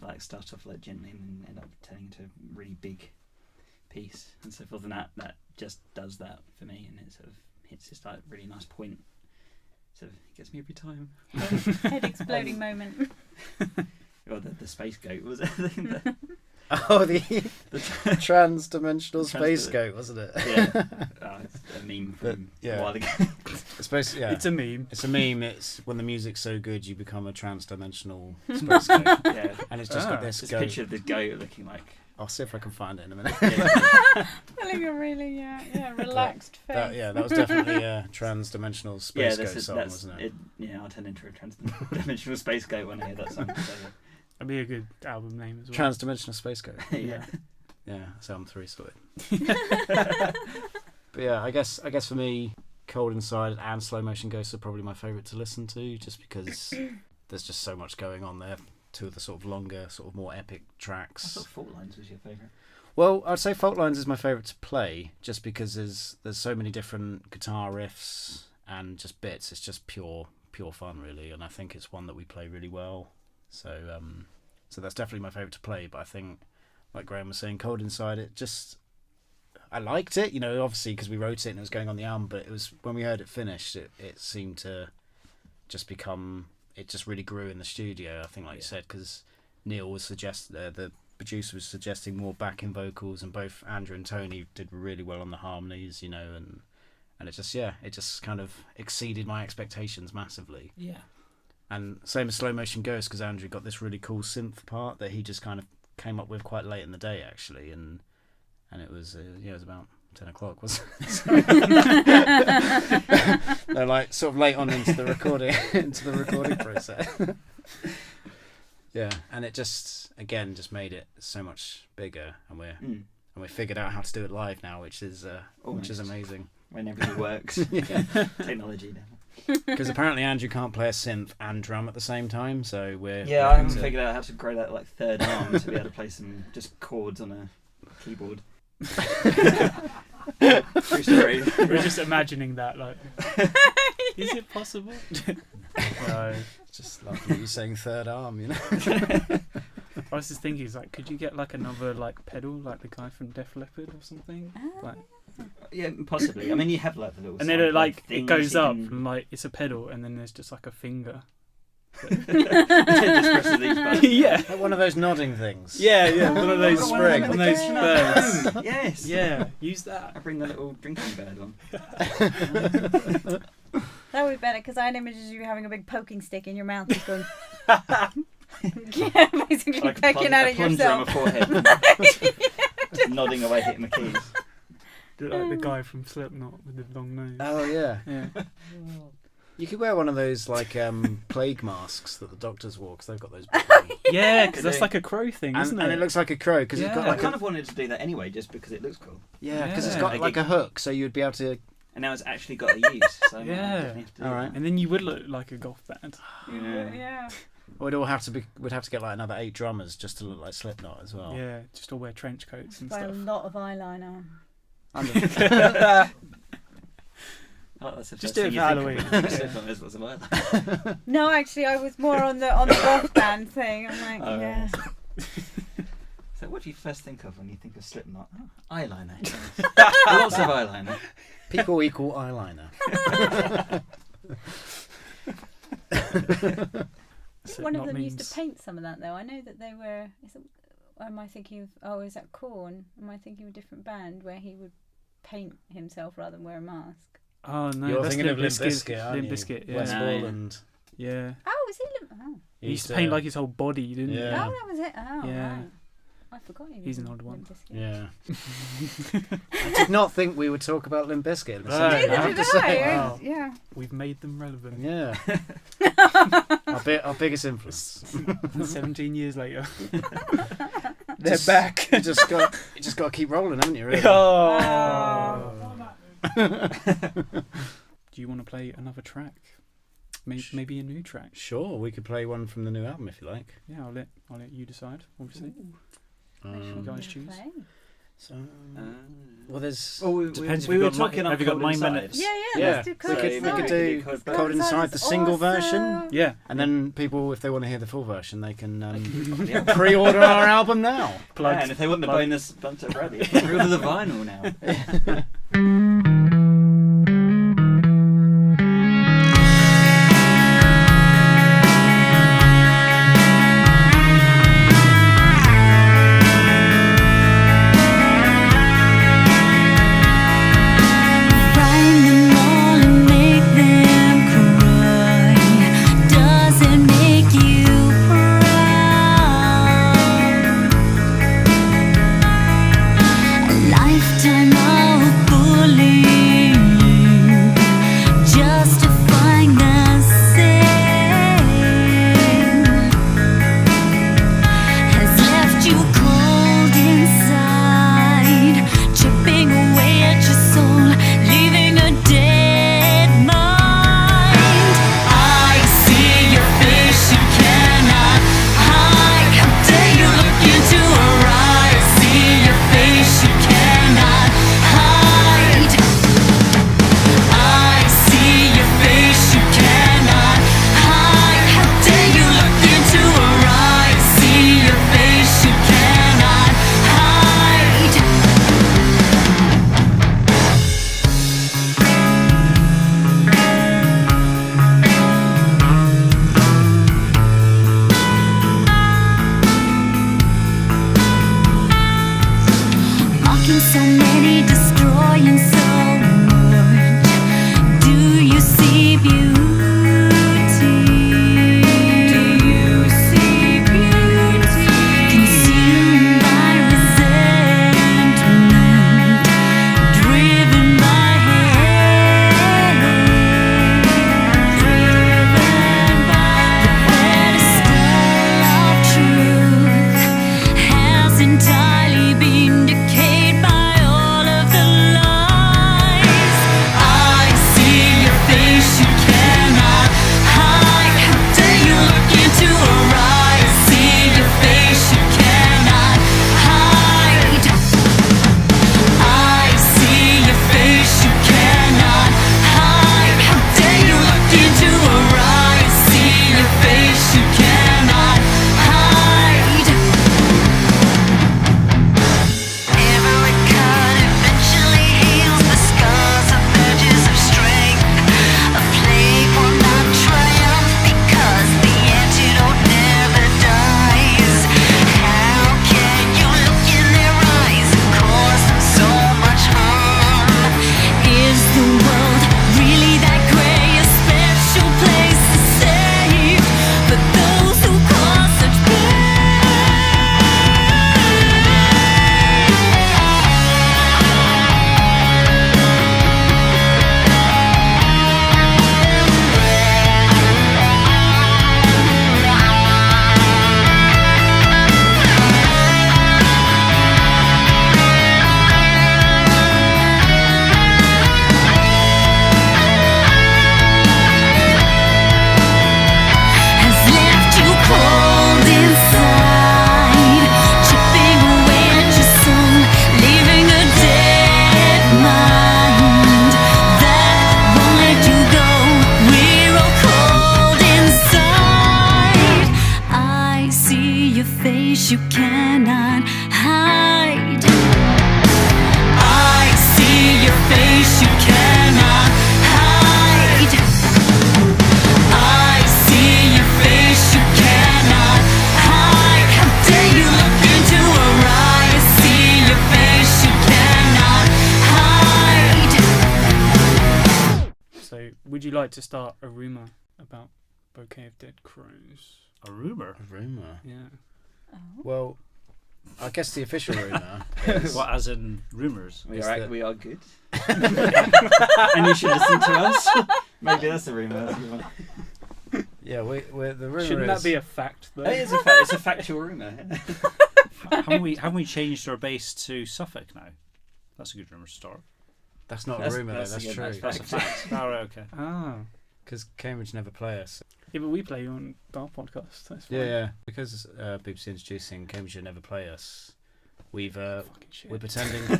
S4: like start off like gently and then end up turning into a really big piece and so forth. And that just does that for me, and it sort of hits this like really nice point. Sort of gets me every time.
S3: Head exploding moment.
S4: Or the space goat was it?
S2: Oh, the trans-dimensional space goat, wasn't it?
S4: Yeah, it's a meme from a while ago.
S2: It's basically, yeah.
S1: It's a meme.
S2: It's a meme. It's when the music's so good, you become a trans-dimensional space goat.
S4: Yeah,
S2: And it's just got this
S4: this
S2: goat.
S4: picture of the goat looking like.
S2: I'll see if I can find it in a minute.
S3: Having a really relaxed face.
S2: That was definitely a trans-dimensional space goat song,
S4: that's
S2: wasn't it?
S4: Yeah, I'll turn into a trans-dimensional space goat when I hear that song. So,
S1: That'd be a good album name as well.
S2: Trans-dimensional space goat.
S4: yeah.
S2: Yeah, that's album 3 sorted. But yeah, I guess for me, Cold Inside and Slow Motion Ghosts are probably my favourite to listen to, just because there's just so much going on there. Two of the sort of longer, sort of more epic tracks.
S4: I thought Fault Lines was your favourite.
S2: Well, I'd say Fault Lines is my favourite to play, just because there's so many different guitar riffs and just bits. It's just pure fun, really, and I think it's one that we play really well. So that's definitely my favourite to play. But I think, like Graham was saying, Cold Inside, I liked it, you know, obviously because we wrote it and it was going on the album. But it was when we heard it finished, it seemed to just become. It just really grew in the studio. I think, like you said, because Neil was the producer was suggesting more backing vocals, and both Andrew and Tony did really well on the harmonies, you know, and it just kind of exceeded my expectations massively.
S5: Yeah.
S2: And same as Slow Motion Ghosts, because Andrew got this really cool synth part that he just kind of came up with quite late in the day, actually, and it was it was about 10 o'clock, wasn't it? No, like sort of late on into the recording process. Yeah, and it just made it so much bigger, and we figured out how to do it live now, which is amazing.
S4: When everything works, technology now.
S2: Because apparently Andrew can't play a synth and drum at the same time, so we're
S4: I haven't figured out how to grow that like third arm to be able to play some just chords on a keyboard. True story.
S1: We're just imagining that, like, is it possible? No.
S2: Just like you saying third arm, you know.
S1: I was just thinking, like, could you get like another like pedal, like the guy from Def Leppard or something? Like,
S4: Yeah, possibly. I mean, you have like the little.
S1: and then it
S4: things
S1: goes
S4: you
S1: up,
S4: can-
S1: and like it's a pedal, and then there's just like a finger.
S4: Just presses these buttons.
S1: Yeah.
S2: Like one of those nodding things.
S1: Yeah, one of those
S4: One of them in
S1: one of
S4: the
S1: those
S4: kitchen.
S1: birds.
S4: Yes.
S1: Yeah, use that.
S4: I bring the little drinking bird on.
S3: That would be better because I had images of you having a big poking stick in your mouth, just going. Yeah, basically
S4: Like
S3: pecking at it
S4: plunger on
S3: yourself.
S4: my forehead. Nodding away, hitting the keys.
S1: Like the guy from Slipknot with the long nose.
S2: Oh yeah.
S1: Yeah.
S2: You could wear one of those like plague masks that the doctors wore because they've got those.
S1: Yeah, because that's like a crow thing, isn't
S2: And
S1: it?
S2: it looks like a crow because it's got
S4: I
S2: like
S4: kind of wanted to do that anyway, just because it looks cool.
S2: yeah, because it's
S1: Yeah.
S2: got like a hook, so you'd be able to.
S4: And now it's actually got a use. So I might
S1: Yeah.
S4: definitely have to do
S2: All
S4: that.
S2: right.
S1: And then you would look like a goth band.
S3: Yeah.
S2: We'd all have to be. We'd have to get like another 8 drummers just to look like Slipknot as well.
S1: Yeah, just all wear trench coats and
S3: By a
S1: stuff.
S3: lot of eyeliner.
S4: Oh, that's the
S1: Just
S4: first
S1: do it
S4: thing you
S1: for
S4: think
S1: Halloween.
S4: of when you say something is what's about that.
S3: No, actually, I was more on the goth band thing. I'm like,
S4: Oh,
S3: yeah.
S4: So what do you first think of when you think of Slipknot? Oh, eyeliner. Lots of eyeliner.
S2: People equal eyeliner.
S3: One of
S1: Slipknot
S3: them used
S1: means-
S3: to paint some of that, though. I know that they were. Am I thinking of? Oh, is that Korn? Am I thinking of a different band where he would paint himself rather than wear a mask?
S1: Oh no,
S2: You're
S1: that's
S2: thinking of Limp
S1: Bizkit.
S2: Bizkit, aren't
S1: Limp
S2: you?
S1: Bizkit, yeah.
S2: Wes
S4: No,
S2: Borland.
S1: Yeah.
S3: Oh, was he? Oh,
S1: He used to paint like his whole body, didn't
S2: Yeah.
S3: oh, that was it. Oh,
S1: Yeah.
S3: right. I forgot he was.
S1: He's an
S3: in
S1: old one.
S3: Limp Bizkit.
S2: Yeah. I did not think we would talk about Limp Bizkit.
S1: No,
S2: I
S3: Neither
S2: have
S3: did
S2: to
S3: I.
S2: say.
S1: Wow.
S3: Yeah.
S1: We've made them relevant.
S2: Yeah. Our biggest influence.
S1: 17 years later.
S2: They're
S1: back.
S2: You just got to keep rolling, haven't you? Really?
S1: Oh.
S6: Oh.
S1: Do you want to play another track? Maybe a new track.
S2: Sure, we could play one from the new album if you like.
S1: Yeah, I'll let you decide. Obviously.
S2: Um,
S1: guys choose.
S2: so, well, there's.
S4: Well,
S5: Depends if
S4: we
S5: you've
S4: were
S5: got
S4: talking
S5: have you got 9
S4: Inside.
S5: minutes?
S3: Yeah,
S2: Yeah,
S3: let's do
S2: we
S3: Cold
S2: could
S3: Inside.
S2: do
S4: Cold
S2: Cold Inside, the single version.
S3: awesome.
S1: Yeah.
S2: And then people, if they want to hear the full version, they can pre-order our album now.
S1: Plugged.
S4: Yeah, and if they want the
S1: Plug.
S4: bonus bunch of ready, order the vinyl now.
S7: Find them all and make them cry. Does it make you proud? A lifetime of face you cannot hide. I see your face you cannot hide. I see your face you cannot hide. How dare you look into her eye? I see your face you cannot hide.
S1: So, would you like to start a rumour about Bouquet of Dead Crows?
S5: A rumour?
S2: A rumour.
S1: Yeah.
S3: Oh.
S2: Well, I guess the official rumour is
S5: What, as in rumours?
S4: We
S2: Is
S4: are,
S2: that-
S4: we are good. And you should listen to us. Maybe that's a rumour.
S2: yeah, we're the rumour
S1: Shouldn't
S2: is
S1: that be a fact, though?
S4: It's a factual rumour.
S5: haven't we changed our base to Suffolk now? That's a good rumour to start.
S2: that's not a rumour though, that's
S4: again,
S2: true.
S5: That's a fact. Oh, right, okay.
S1: Ah.
S2: Because Cambridge never play us.
S1: Yeah, but we play on our podcast. That's fine.
S2: Yeah. Because BBC introducing Cambridge never play us. We're pretending we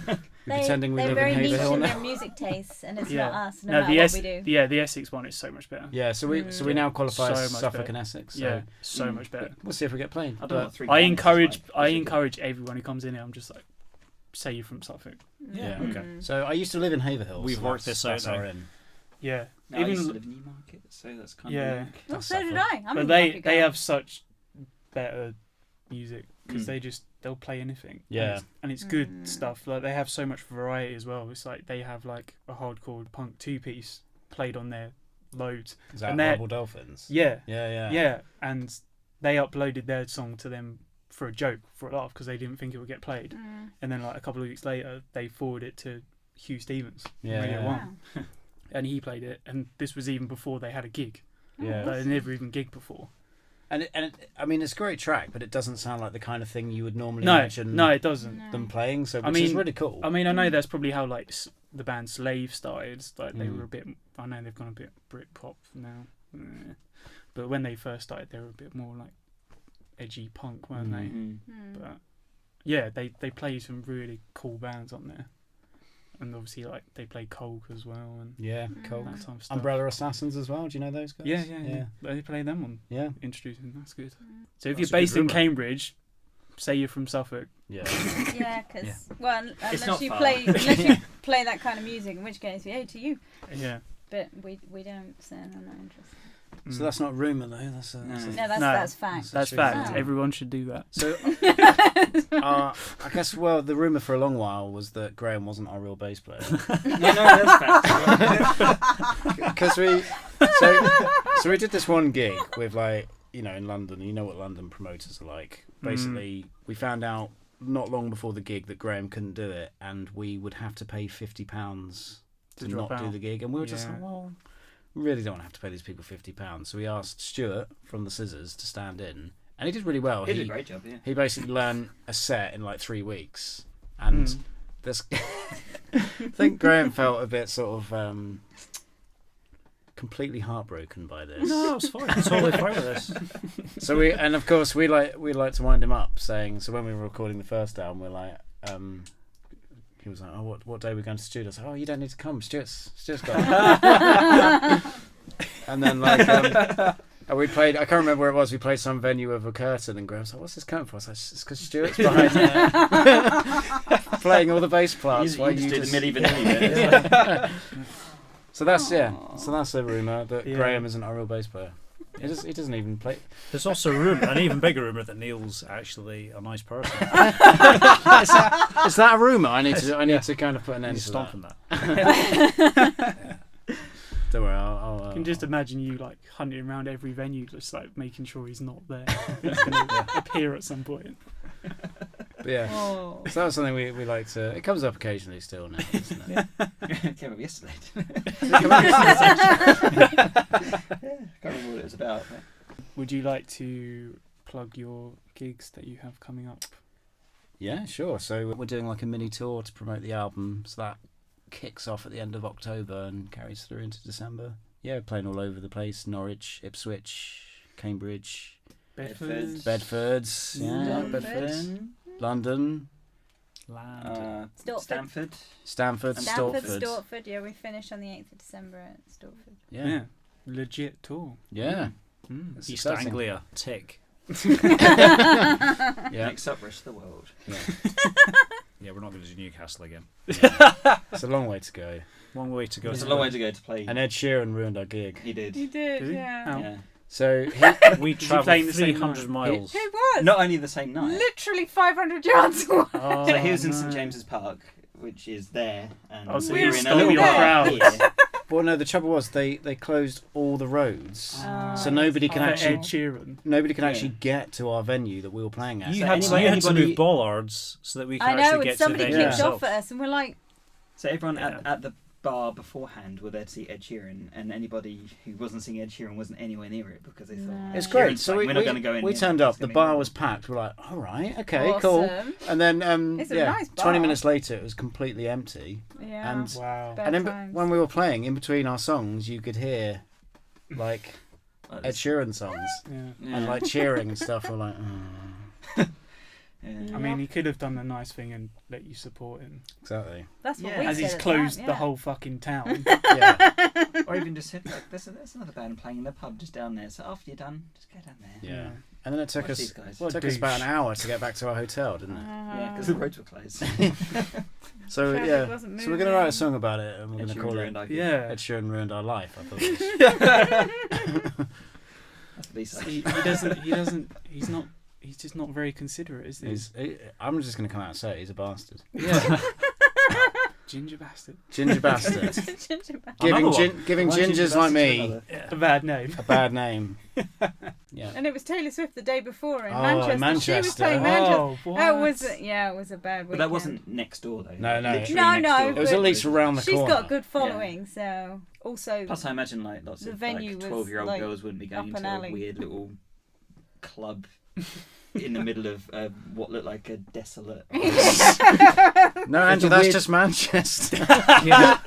S3: They're
S2: live
S3: very
S2: in
S3: niche
S2: Haverhill
S3: in
S2: now.
S3: their music tastes, and it's
S1: Yeah.
S3: not us, no
S1: No,
S3: matter
S1: the
S3: what we do.
S1: the Essex one is so much better.
S2: Yeah, so we now qualify
S1: So
S2: as
S1: much
S2: Suffolk
S1: better.
S2: and Essex. So
S1: Yeah, so much better.
S2: we'll see if we get played.
S4: I don't know
S2: But
S4: what three
S1: I
S4: guys
S1: encourage
S4: is like.
S1: I encourage everyone who comes in here. I'm just like, say you're from Suffolk.
S2: Yeah,
S5: okay.
S2: so I used to live in Haverhill.
S5: We've
S2: so
S5: worked
S2: that's-
S5: this out
S2: that's
S5: now.
S2: our in.
S1: Yeah,
S4: No, I used to
S1: even
S4: live in Newmarket, so that's kind
S1: Yeah.
S4: of like...
S3: Well,
S2: That's
S3: so did
S2: Suffolk.
S3: I. I'm
S1: but
S3: a
S1: they
S3: Newmarket
S1: they
S3: girl.
S1: have such better music because
S4: Mm.
S1: they'll play anything.
S2: Yeah.
S1: and it's good
S3: Mm.
S1: stuff. Like they have so much variety as well. It's like they have like a hardcore punk 2-piece played on there loads.
S2: Is that
S1: And they're-
S2: Horrible Dolphins?
S1: Yeah,
S2: Yeah.
S1: yeah, and they uploaded their song to them for a joke, for a laugh, because they didn't think it would get played.
S3: Mm.
S1: And then like a couple of weeks later, they forwarded it to Hugh Stevens,
S2: Yeah,
S1: Radio
S2: yeah.
S1: 1, and he played it. And this was even before they had a gig.
S2: Yeah.
S1: Like, they never even gigged before.
S2: And I mean, it's a great track, but it doesn't sound like the kind of thing you would normally
S1: No,
S2: imagine
S1: no, it doesn't.
S3: No.
S2: them playing. So,
S1: I
S2: which is
S1: mean-
S2: really cool.
S1: I mean, I know that's probably how like the band Slave started. Like they
S2: Mm.
S1: were a bit. I know they've gone a bit Britpop now, but when they first started, they were a bit more like edgy punk, weren't they?
S4: Mm.
S3: Mm.
S1: But yeah, they played some really cool bands on there, and obviously like they play Coke as well and
S2: yeah, cool.
S1: that type of stuff.
S2: Umbrella Assassins as well. Do you know those guys?
S1: Yeah. They play them on
S2: Yeah.
S1: Introducing. That's good. So if
S5: That's
S1: you're
S5: a good
S1: based in
S5: rumour.
S1: Cambridge, say you're from Suffolk.
S2: Yeah.
S3: Yeah, because well,
S4: It's
S3: unless
S4: not
S3: you
S4: far.
S3: unless you play that kind of music, in which case, yeah, to you.
S1: Yeah.
S3: But we don't, so I'm not interested.
S2: So that's not rumour though. That's a,
S4: No.
S2: that's a-
S3: No, that's
S1: No.
S3: that's fact.
S1: That's
S2: true
S1: fact.
S3: thing.
S1: Everyone should do that.
S2: So, I guess the rumour for a long while was that Graham wasn't our real bass player.
S4: No, that's fact.
S2: Because so we did this one gig with in London. You know what London promoters are like. Basically, we found out not long before the gig that Graham couldn't do it, and we would have to pay £50 to
S1: drop
S2: not do
S1: out.
S2: the gig. And we were just
S1: Yeah.
S2: like, well, we really don't want to have to pay these people £50. So we asked Stuart from the Scissors to stand in, and he did really well.
S4: He did a great job, yeah.
S2: He basically learned a set in like 3 weeks, and
S1: Mm.
S2: this. I think Graham felt a bit sort of completely heartbroken by this.
S5: No, it's fine. I'm totally fine with this.
S2: So we like to wind him up, saying, so when we were recording the first album, we're like, he was like, oh, what day are we going to studio? I was like, oh, you don't need to come. Stuart's got. And then and we played. I can't remember where it was. We played some venue with a curtain, and Graham was like, what's this curtain for? I was like, it's because Stuart's behind there, playing all the bass parts.
S4: You
S2: while
S4: just
S2: you
S4: do
S2: just-
S4: the Milli Vanilli bit.
S2: So that's So that's a rumor that
S1: Yeah.
S2: Graham isn't our real bass player. He doesn't even play.
S5: There's also an even bigger rumour that Neil's actually a nice person.
S2: Is that a rumor? I need to kind of put an end
S5: He's
S2: to that.
S5: stomping that.
S2: Don't worry, I'll
S1: I can just imagine you like hunting around every venue, just like making sure he's not there. He's going to appear at some point.
S2: But yeah.
S3: Oh.
S2: So that's something we like to. It comes up occasionally still now, doesn't it?
S4: It came up yesterday. Can't remember what it was about. But...
S1: Would you like to plug your gigs that you have coming up?
S2: Yeah, sure. So we're doing like a mini tour to promote the album. So that kicks off at the end of October and carries through into December. Yeah, we're playing all over the place: Norwich, Ipswich, Cambridge,
S1: Bedford.
S2: Bedfords, yeah,
S3: Bedford.
S2: Bedford, London,
S5: Land.
S3: Stortford.
S4: Stanford.
S2: Stanford,
S3: Stanford,
S2: Stortford.
S3: Stortford. Yeah, we finish on the 8th of December at Stortford.
S2: Yeah,
S1: Legit tour.
S2: yeah.
S1: Mm.
S2: It's
S5: East
S2: exciting.
S5: Anglia, tick.
S2: Yeah.
S4: Next up, rest of the world.
S5: Yeah, we're not going to do Newcastle again.
S2: It's a long way to go.
S5: Long way to go.
S4: It's a long way to go to play.
S2: And Ed Sheeran ruined our gig.
S4: He did.
S3: You did,
S1: Did he?
S3: yeah.
S1: How?
S4: Yeah.
S2: So
S5: We
S1: playing
S5: travelled
S1: the same
S5: 300
S1: night?
S5: miles.
S3: He was.
S4: Not only the same night.
S3: Literally 500 yards away.
S1: Oh,
S4: So he was in
S1: no.
S4: St James's Park, which is there, and
S1: Oh, so
S3: you
S4: we were in a
S3: stole
S4: little
S3: your
S4: bar
S1: crowd.
S4: here.
S2: well, no, the trouble was they closed all the roads,
S3: Oh,
S2: so nobody can
S1: For
S2: actually
S1: Ed Sheeran.
S2: nobody can
S4: Yeah.
S2: actually get to our venue that we were playing at.
S5: You
S4: So
S5: had to
S4: anybody-
S5: move bollards so that we could
S3: I know,
S5: actually
S3: and
S5: get to the
S3: somebody
S5: venue
S2: Yeah.
S3: kicked
S5: itself.
S3: off at us, and we're like,
S4: So everyone
S5: Yeah.
S4: at the bar beforehand were there to see Ed Sheeran, and anybody who wasn't seeing Ed Sheeran wasn't anywhere near it because they thought
S3: No.
S2: It's
S4: Ed
S2: great.
S4: Sheeran's
S2: So
S4: like,
S2: we
S4: we're not going to go in.
S2: we
S4: here,
S2: turned
S4: it's
S2: up. The
S4: gonna
S2: bar
S4: be-
S2: was packed. We're like, all right, okay, cool.
S3: awesome.
S2: And then
S3: It's a nice bar.
S2: 20 minutes later, it was completely empty.
S3: Yeah.
S2: And
S1: Wow.
S3: Bad
S2: and then
S3: times.
S2: when we were playing, in between our songs, you could hear like
S4: Like,
S2: Ed Sheeran songs
S1: Yeah.
S4: yeah.
S2: and like cheering and stuff. We're like, oh.
S4: Yeah.
S1: I mean, he could have done the nice thing and let you support him.
S2: Exactly.
S3: That's what
S4: Yeah.
S3: we
S1: As
S3: said
S1: he's
S3: at
S1: closed
S3: that,
S1: the
S3: yeah.
S1: whole fucking town.
S2: Yeah.
S4: Or even just said, like, there's another band playing in the pub just down there. So after you're done, just go down there.
S2: Yeah. And then it took
S4: Watch
S2: us
S4: these guys.
S1: What a
S2: took us about
S1: douche.
S2: an hour to get back to our hotel, didn't it?
S4: Yeah, because the roads were closed.
S2: So
S3: Traffic
S2: yeah.
S3: wasn't
S2: So we're gonna write a
S3: moving.
S2: song about it, and we're
S4: Ed
S2: gonna
S4: Sheeran
S2: call
S4: ruined
S2: it
S4: our gig.
S1: Yeah.
S2: Ed Sheeran ruined our life. I thought. It was.
S4: That's the B-side.
S1: He's just not very considerate, is he?
S2: I'm just gonna come out and say it, he's a bastard.
S1: Yeah. Ginger bastard.
S2: Ginger bastard.
S3: Gingerbread.
S2: giving
S5: Another one.
S2: giving
S4: One
S2: gingers
S4: ginger
S2: like
S4: bastard to
S2: me
S4: another.
S1: A bad name.
S2: a bad name. Yeah.
S3: And it was Taylor Swift the day before in
S2: Oh,
S3: Manchester.
S2: in Manchester.
S3: She was playing Manchester.
S1: Oh, what?
S3: That was it was a bad weekend.
S4: But that wasn't next door, though.
S2: No, no.
S4: Literally
S3: No,
S4: next
S3: no,
S4: door.
S2: It was
S3: but
S2: at least around the
S3: She's
S2: corner.
S3: got good following, so also
S4: Plus, I imagine like lots
S3: The
S4: of
S3: venue
S4: like
S3: was,
S4: 12-year-old
S3: like,
S4: girls wouldn't be going
S3: up an
S4: to a
S3: alley.
S4: weird little club in the middle of what looked like a desolate.
S2: No,
S4: It's
S2: Andrew,
S4: a
S2: that's
S4: weird-
S2: just Manchester.
S5: Yeah.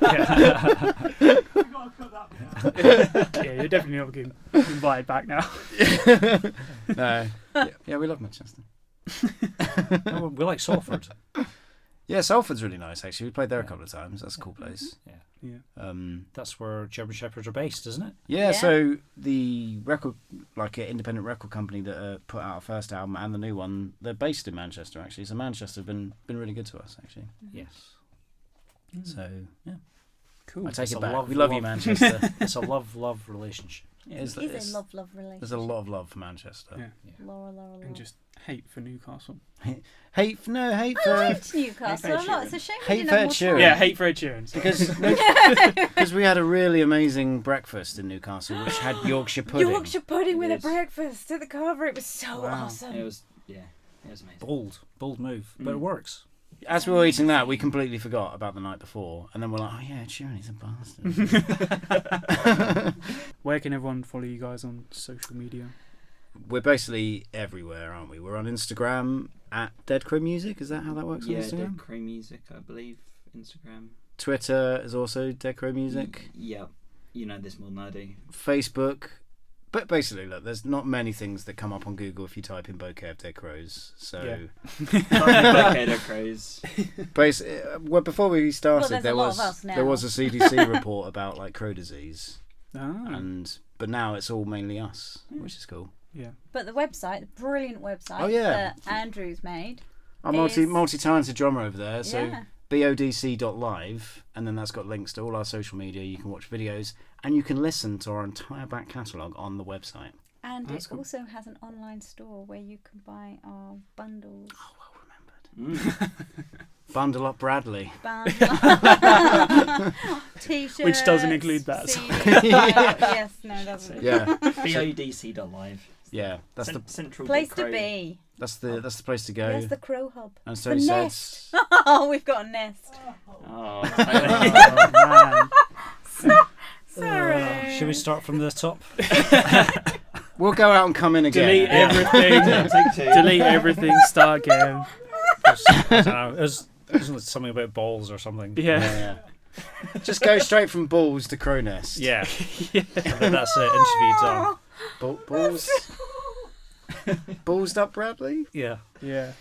S6: You've got to cut that bit out.
S1: Yeah, you're definitely not getting invited back now.
S2: No. Yeah, we love Manchester.
S5: No, we like Salford.
S2: Yeah, Salford's really nice actually. We played there a couple of times. That's a cool place.
S5: Yeah.
S1: Yeah.
S5: That's where German Shepherds are based, isn't it?
S2: Yeah,
S3: Yeah.
S2: so the record, like an independent record company that put out our first album and the new one, they're based in Manchester actually. So Manchester have been really good to us actually.
S5: Yes.
S2: So yeah,
S1: Cool.
S2: I take
S5: It's
S2: it
S5: a
S2: back.
S5: love-
S2: we love you,
S5: love-
S2: Manchester.
S5: It's a love relationship.
S2: It's-
S3: It is
S2: it's-
S3: a love relationship.
S2: There's a lot of love for Manchester.
S1: Yeah.
S3: Laura.
S1: And just hate for Newcastle.
S2: Hate
S3: I
S2: for
S3: liked Newcastle a
S4: Ed
S3: lot.
S4: Sheeran.
S3: It's a shame
S2: Hate
S3: we didn't
S2: for
S3: have
S2: Ed
S3: more
S2: Sheeran.
S3: time.
S1: Yeah, hate for Ed Sheeran.
S2: because we had a really amazing breakfast in Newcastle, which had Yorkshire pudding.
S3: Yorkshire pudding with a
S4: Yes.
S3: breakfast at the Carver. It was so
S1: Wow.
S3: awesome.
S4: It was amazing.
S5: Bold move, but it works.
S2: As we were eating that, we completely forgot about the night before, and then we're like, "Oh yeah, Ed Sheeran, he's a bastard."
S1: Where can everyone follow you guys on social media?
S2: We're basically everywhere, aren't we? We're on Instagram at Dead Crow Music. Is that how that works on
S4: Yeah,
S2: Instagram?
S4: Dead Crow Music, I believe. Instagram.
S2: Twitter is also Dead Crow Music.
S4: Yeah, you know this more than I do.
S2: Facebook. But basically, look, there's not many things that come up on Google if you type in Bouquet of Dead Crows. So,
S4: Bouquet of Crows.
S2: well, before we started,
S3: there's a
S2: there
S3: lot
S2: was
S3: of us now.
S2: there was a CDC report about like crow disease,
S1: Ah,
S2: but now it's all mainly us, which is cool.
S1: yeah.
S3: But the website, the brilliant website
S2: Oh, yeah.
S3: that Andrew's made.
S2: Our
S3: Is-
S2: multi-talented drummer over there. So
S3: Yeah.
S2: bodc.live, and then that's got links to all our social media. You can watch videos, and you can listen to our entire back catalogue on the website.
S3: And
S1: That's
S3: it
S1: cool.
S3: also has an online store where you can buy our bundles.
S2: Oh, well remembered. Bundle up Bradley.
S3: T-shirts.
S1: Which doesn't include that, so-
S3: CDs. Yes, no, it doesn't.
S2: Yeah,
S4: BODC.live.
S2: yeah. That's the
S4: Central
S3: Place
S4: Dead
S3: to
S4: Crow.
S3: be.
S2: that's the place to go.
S3: There's the Crow Hub.
S2: And so
S3: the
S2: he
S3: nest.
S2: says,
S3: Oh, we've got a nest.
S4: Oh,
S1: Oh, man.
S3: Sorry.
S5: Should we start from the top?
S2: "We'll go out and come in again."
S1: Delete everything.
S4: Take two.
S1: Delete everything. Start again.
S5: I don't know. It was something about balls or something.
S1: Yeah.
S2: Yeah. Just go straight from balls to crow nest.
S5: Yeah. And then that's it. Interview done.
S2: Balls. Ballsed up Bradley.
S5: Yeah.
S1: Yeah.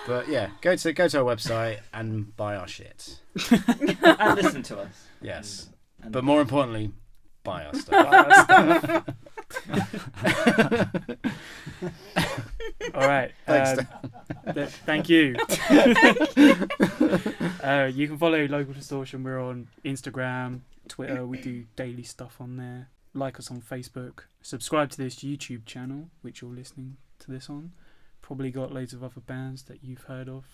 S2: But yeah, go to our website and buy our shit.
S4: And listen to us.
S2: Yes,
S4: And
S2: but more importantly, buy our stuff.
S1: Thank you. You can follow Local Distortion. We're on Instagram, Twitter. We do daily stuff on there. Like us on Facebook. Subscribe to this YouTube channel, which you're listening to this on. Probably got loads of other bands that you've heard of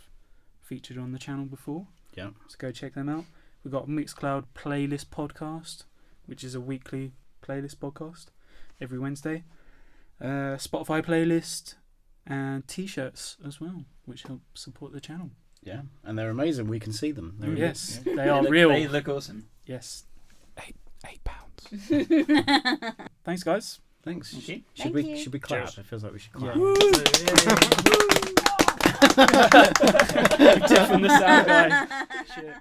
S1: featured on the channel before.
S2: Yeah.
S1: So go check them out. We've got Mixcloud playlist podcast, which is a weekly playlist podcast every Wednesday. Spotify playlist and t-shirts as well, which help support the channel.
S2: Yeah, and they're amazing. We can see them. They're
S1: Yes,
S2: yeah.
S1: they are real.
S4: They look awesome.
S1: Yes. £8. Thanks, guys.
S2: Thanks.
S4: Thank you.
S2: Should we clap?
S5: Cheers.
S2: It feels like we should clap.
S1: Yeah. Tiff from the sound guy. Shit.